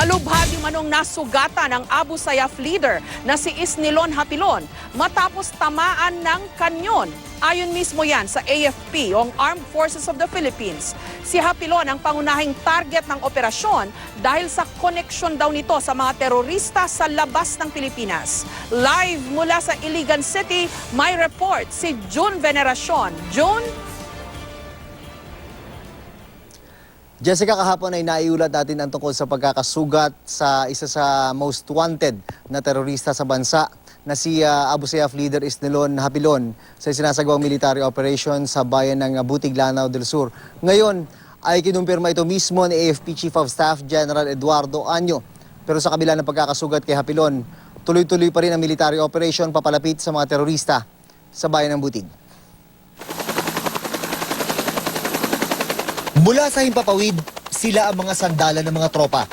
Malubhag yung manong nasugatan ng Abu Sayyaf leader na si Isnilon Hapilon matapos tamaan ng kanyon. Ayon mismo yan sa AFP, o Armed Forces of the Philippines. Si Hapilon ang pangunahing target ng operasyon dahil sa koneksyon daw nito sa mga terorista sa labas ng Pilipinas. Live mula sa Iligan City, may report si June Veneracion. June? Jessica, kahapon ay naiulat natin ang tungkol sa pagkakasugat sa isa sa most wanted na terorista sa bansa na si Abu Sayyaf leader Isnilon Hapilon sa sinasagawang military operation sa bayan ng Butig, Lanao del Sur. Ngayon ay kinumpirma ito mismo ni AFP Chief of Staff General Eduardo Año. Pero sa kabila ng pagkakasugat kay Hapilon, tuloy-tuloy pa rin ang military operation papalapit sa mga terorista sa bayan ng Butig. Mula sa himpapawid, sila ang mga sandala ng mga tropa.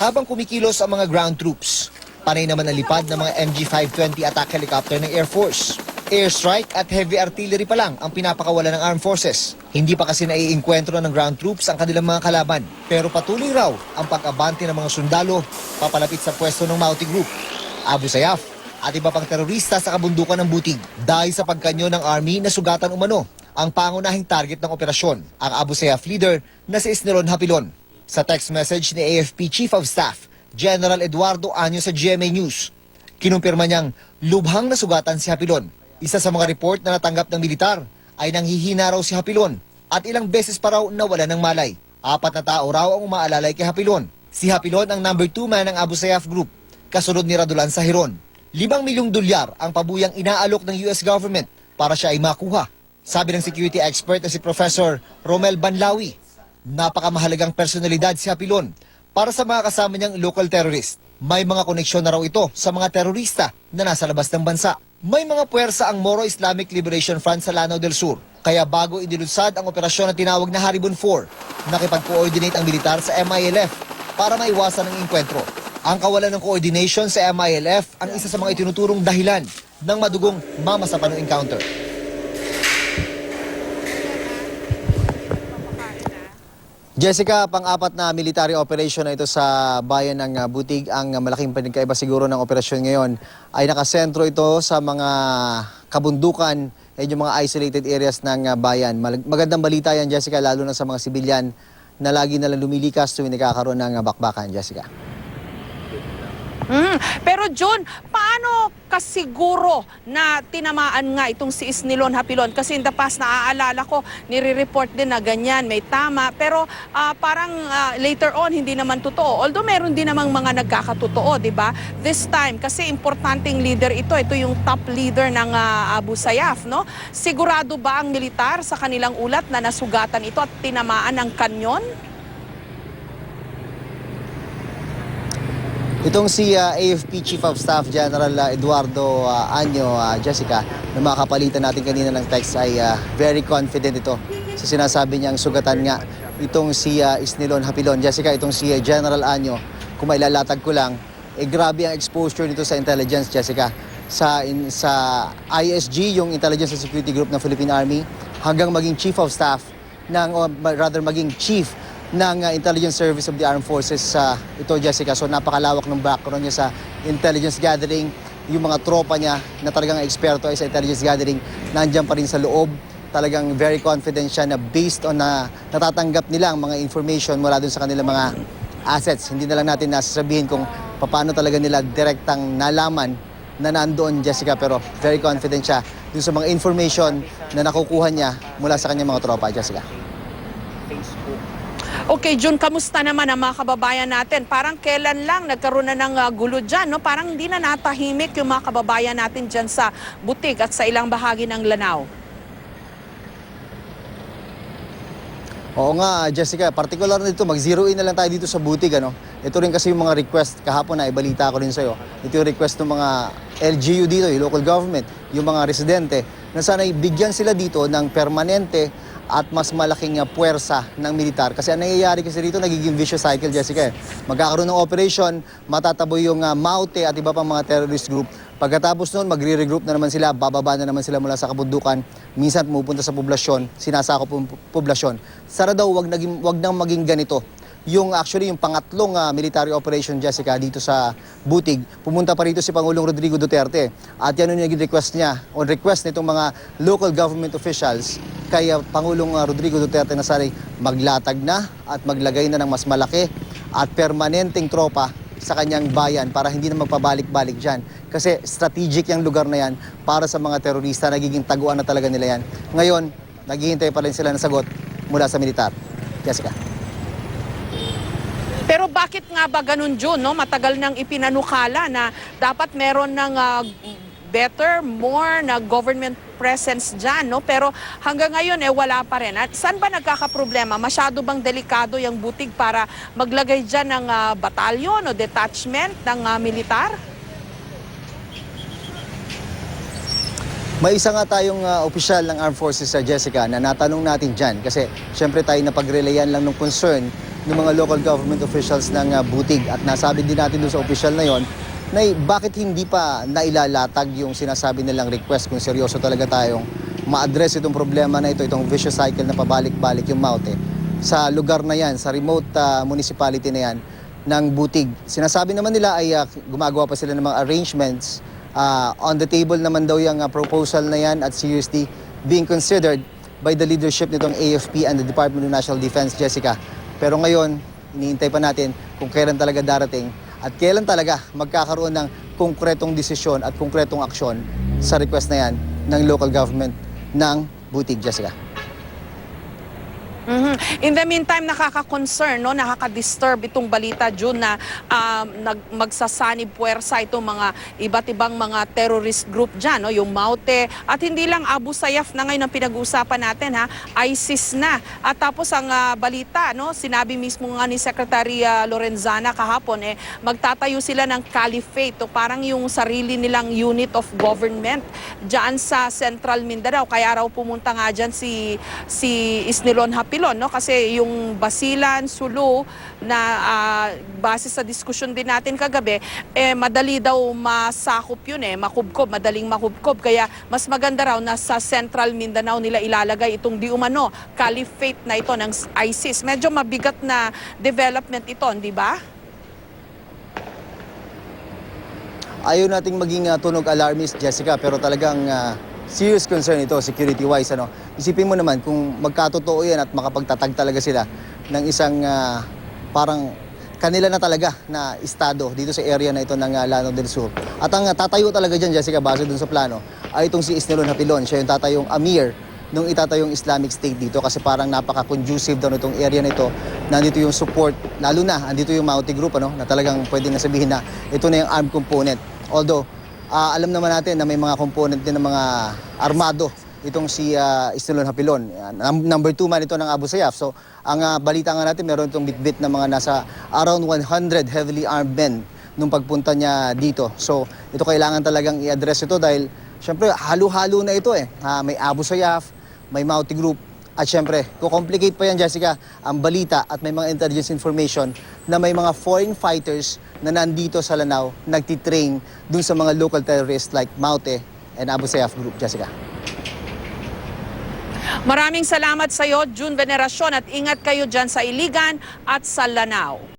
Habang kumikilos ang mga ground troops, panay naman ang lipad ng mga MG-520 attack helicopter ng Air Force. Airstrike at heavy artillery pa lang ang pinapakawala ng armed forces. Hindi pa kasi naiinkwentro ng ground troops ang kanilang mga kalaban. Pero patuloy raw ang pag-abante ng mga sundalo papalapit sa pwesto ng Mauti Group, Abu Sayyaf at iba pang terorista sa kabundukan ng Butig. Dahil sa pagkanyo ng army na sugatan umano ang pangunahing target ng operasyon, ang Abu Sayyaf leader na si Isnilon Hapilon. Sa text message ni AFP Chief of Staff General Eduardo Año sa GMA News, kinumpirma niyang lubhang nasugatan si Hapilon. Isa sa mga report na natanggap ng militar ay nanghihina raw si Hapilon at ilang beses pa raw nawala ng malay. 4 na tao raw ang umaalalay kay Hapilon. Si Hapilon ang number 2 man ng Abu Sayyaf Group, kasunod ni Radulan Sahiron. 5 milyong dolyar ang pabuyang inaalok ng US government para siya ay makuha. Sabi ng security expert na si Professor Romel Banlawi, napakamahalagang personalidad si Hapilon para sa mga kasama niyang local terrorist. May mga koneksyon na raw ito sa mga terorista na nasa labas ng bansa. May mga puwersa ang Moro Islamic Liberation Front sa Lanao del Sur. Kaya bago inilunsad ang operasyon na tinawag na Haribon 4, nakipag-coordinate ang militar sa MILF para maiwasan ang inkwentro. Ang kawalan ng coordination sa MILF ang isa sa mga itinuturong dahilan ng madugong mamasapanong encounter. Jessica, pang-apat na military operation na ito sa bayan ng Butig. Ang malaking pinagkaiba siguro ng operasyon ngayon ay nakasentro ito sa mga kabundukan at yung mga isolated areas ng bayan. Magandang balita yan, Jessica, lalo na sa mga sibilyan na lagi nalang lumilikas tuwing nagkakaroon ng bakbakan, Jessica. Pero John, paano kasiguro na tinamaan nga itong si Isnilon Hapilon? Kasi in the past, naaalala ko, nire-report din na ganyan, may tama. Pero parang later on, hindi naman totoo. Although meron din namang mga nagkakatotoo, di ba? This time, kasi importanteng leader ito. Ito yung top leader ng Abu Sayyaf, no? Sigurado ba ang militar sa kanilang ulat na nasugatan ito at tinamaan ng kanyon? Itong si AFP Chief of Staff General Eduardo Año, Jessica, na makakapalitan natin kanina ng text ay very confident ito sa sinasabi niyang sugatan nga itong si Isnilon Hapilon. Jessica, itong si General Año, kung mailalatag ko lang, grabe ang exposure nito sa intelligence, Jessica. Sa ISG, yung Intelligence and Security Group ng Philippine Army, hanggang maging Chief of Staff, maging Chief ng Intelligence Service of the Armed Forces ito, Jessica. So napakalawak ng background niya sa intelligence gathering. Yung mga tropa niya na talagang eksperto ay sa intelligence gathering, nandiyan pa rin sa loob. Talagang very confident siya na based on na natatanggap nila ang mga information mula dun sa kanilang mga assets. Hindi na lang natin nasasabihin kung paano talaga nila direktang nalaman na nandoon, Jessica, pero very confident siya dun sa mga information na nakukuha niya mula sa kanyang mga tropa, Jessica. Okay, June, kamusta naman ang mga kababayan natin? Parang kailan lang nagkaroon na ng gulo dyan, no? Parang hindi na natahimik yung mga kababayan natin dyan sa Butig at sa ilang bahagi ng Lanao. Oo nga, Jessica, particular na dito, mag-zero in na lang tayo dito sa Butig, ano? Ito rin kasi yung mga request, kahapon na ibalita ko rin sa'yo. Ito yung request ng mga LGU dito, yung local government, yung mga residente, na sana bigyan sila dito ng permanente at mas malaking puwersa ng militar. Kasi ang nangyayari kasi dito, nagiging vicious cycle, Jessica. Magkakaroon ng operation, matataboy yung Maute at iba pang mga terrorist group. Pagkatapos noon, magre-regroup na naman sila, bababa na naman sila mula sa kabundukan. Minsan pumupunta sa poblasyon, sinasakop ang poblasyon. Sana daw, wag nang maging ganito. yung pangatlong military operation, Jessica, dito sa Butig. Pumunta pa rito si Pangulong Rodrigo Duterte at yan yung naging request niya, o request nitong mga local government officials kay Pangulong Rodrigo Duterte na sana'y maglatag na at maglagay na ng mas malaki at permanenteng tropa sa kanyang bayan para hindi na magpabalik-balik dyan. Kasi strategic yung lugar na yan para sa mga terorista, nagiging taguan na talaga nila yan. Ngayon, naghihintay pa rin sila ng sagot mula sa militar. Jessica. Pero bakit nga ba ganun, June? No? Matagal nang ipinanukala na dapat meron ng better, more na government presence dyan. No? Pero hanggang ngayon, wala pa rin. At saan ba nagkakaproblema? Masyado bang delikado yung Butig para maglagay dyan ng batalyon o detachment ng militar? May isa nga tayong opisyal ng Armed Forces sa Jessica na natanong natin dyan kasi syempre tayo napag-relayan lang ng concern ng mga local government officials ng Butig at nasabi din natin doon sa opisyal na yon na bakit hindi pa nailalatag yung sinasabi nilang request kung seryoso talaga tayong ma-address itong problema na ito, itong vicious cycle na pabalik-balik yung Maute sa lugar na yan, sa remote municipality na yan ng Butig. Sinasabi naman nila ay gumagawa pa sila ng mga arrangements. On the table naman daw yung proposal na yan at seriously being considered by the leadership nitong AFP and the Department of National Defense, Jessica. Pero ngayon, iniintay pa natin kung kailan talaga darating at kailan talaga magkakaroon ng konkretong desisyon at konkretong aksyon sa request na yan ng local government ng Butig, Jessica. In the meantime, nakaka-concern, no? Nakaka-disturb itong balita, June, na magsasanib puwersa itong mga iba't ibang mga terrorist group dyan, no? Yung Maute, at hindi lang Abu Sayyaf na ngayon ang pinag-uusapan natin, ha? ISIS na. At tapos ang balita, no? Sinabi mismo nga ni Secretary Lorenzana kahapon, magtatayo sila ng caliphate, o parang yung sarili nilang unit of government dyan sa Central Mindanao. Kaya raw pumunta nga dyan si Isnilon Hapilon, no? Kasi yung Basilan, Sulu na base sa diskusyon din natin kagabi, madali daw masakop yun, makubkob, madaling makubkob. Kaya mas maganda raw na sa Central Mindanao nila ilalagay itong di umano caliphate na ito ng ISIS. Medyo mabigat na development ito, di ba? Ayaw nating maging tunog alarmist, Jessica, pero talagang serious concern ito security-wise. Isipin mo naman kung magkatotoo yan at makapagtatag talaga sila ng isang parang kanila na talaga na estado dito sa area na ito ng Lanao del Sur. At ang tatayo talaga dyan, Jessica, base dun sa plano, ay itong si Isnilon Hapilon. Siya yung tatayong Amir nung itatayong Islamic State dito kasi parang napaka-conducive daw nitong area na ito. Nandito yung support, lalo na, andito yung Maute Group, na talagang pwede na sabihin na ito na yung armed component. Although, alam naman natin na may mga component din ng mga armado itong si Isnilon Hapilon. Number 2 man ito ng Abu Sayyaf. So, ang balita nga natin, meron itong bit-bit na mga nasa around 100 heavily armed men nung pagpunta niya dito. So, ito kailangan talagang i-address ito dahil, syempre, halo-halo na ito may Abu Sayyaf, may Maute Group, at syempre, kukomplicate pa yan, Jessica, ang balita at may mga intelligence information na may mga foreign fighters na nandito sa Lanao, nagtitrain dun sa mga local terrorists like Maute and Abu Sayyaf Group, Jessica. Maraming salamat sa iyo, June Veneracion, at ingat kayo dyan sa Iligan at sa Lanao.